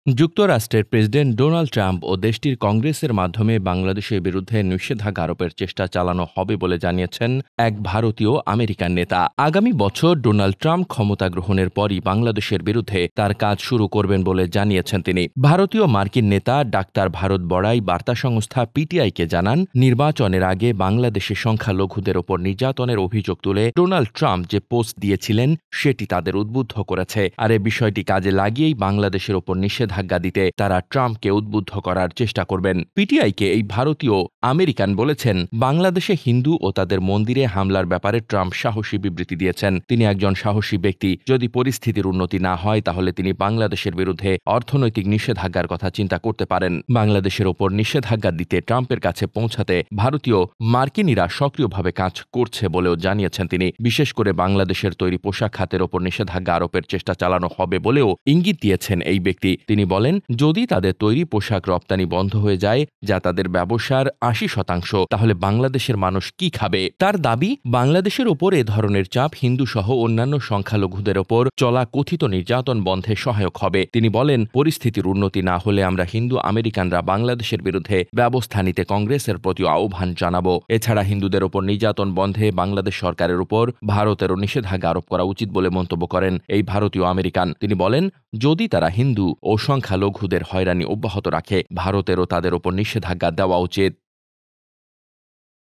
যুক্তরাষ্ট্রের president Donald Trump ও দেশটির কংগ্রেসের মাধ্যমে বাংলাদেশের বিরুদ্ধে নিষেধাজ্ঞা আরোপের চেষ্টা চালানো হবে বলে জানিয়েছেন এক ভারতীয় আমেরিকান নেতা। আগামী বছর ডোনাল্ড ট্রাম্প ক্ষমতা গ্রহণের পরই বাংলাদেশের বিরুদ্ধে তার কাজ শুরু করবেন বলে জানিয়েছেন তিনি। ভারতীয় মার্কিন নেতা ডাক্তার ভারত বড়াই বার্তা সংস্থা পিটিআইকে জানান, নির্বাচনের আগে বাংলাদেশের সংখ্যালঘুদের ওপর নির্যাতনের অভিযোগ তুলে ডোনাল্ড ট্রাম্প যে পোস্ট দিয়েছিলেন সেটি তাদের উদ্বুদ্ধ করেছে। আর এ বিষয়টি কাজে লাগিয়েই বাংলাদেশের ওপর নিষেধাজ্ঞা দিতে তারা ট্রাম্পকে উদ্বুদ্ধ করার চেষ্টা করবেন। পিটিআইকে এই ভারতীয় আমেরিকান বলেছেন, বাংলাদেশে হিন্দু ও তাদের মন্দিরে হামলার ব্যাপারে ট্রাম্প সাহসী বিবৃতি দিয়েছেন। তিনি একজন সাহসী ব্যক্তি। যদি পরিস্থিতির উন্নতি না হয় তাহলে তিনি বাংলাদেশের বিরুদ্ধে অর্থনৈতিক নিষেধাজ্ঞার কথা চিন্তা করতে পারেন। বাংলাদেশের ওপর নিষেধাজ্ঞা দিতে ট্রাম্পের কাছে পৌঁছাতে ভারতীয় মার্কিনীরা সক্রিয়ভাবে কাজ করছে বলেও জানিয়েছেন তিনি। বিশেষ করে বাংলাদেশের তৈরি পোশাক খাতের ওপর নিষেধাজ্ঞা আরোপের চেষ্টা চালানো হবে বলেও ইঙ্গিত দিয়েছেন এই ব্যক্তি। তিনি বলেন, যদি তাদের তৈরি পোশাক রপ্তানি বন্ধ হয়ে যায়, যা তাদের ব্যবসার ৮০%, তাহলে বাংলাদেশের মানুষ কি খাবে? তার দাবি, বাংলাদেশের ওপর এ ধরনের চাপ হিন্দু সহ অন্যান্য সংখ্যালঘুদের ওপর চলা কথিত নির্যাতন বন্ধে সহায়ক হবে। তিনি বলেন, পরিস্থিতির উন্নতি না হলে আমরা হিন্দু আমেরিকানরা বাংলাদেশের বিরুদ্ধে ব্যবস্থা নিতে কংগ্রেসের প্রতি আহ্বান জানাবো। এছাড়া হিন্দুদের ওপর নির্যাতন বন্ধে বাংলাদেশ সরকারের উপর ভারতেরও নিষেধাজ্ঞা আরোপ করা উচিত বলে মন্তব্য করেন এই ভারতীয় আমেরিকান। তিনি বলেন, যদি তারা হিন্দু ও সংখ্যালঘুদের হয়রানি অব্যাহত রাখে, ভারতেরও তাদের ওপর নিষেধাজ্ঞা দেওয়া উচিত।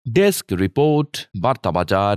ডেস্ক রিপোর্ট, বার্তা বাজার।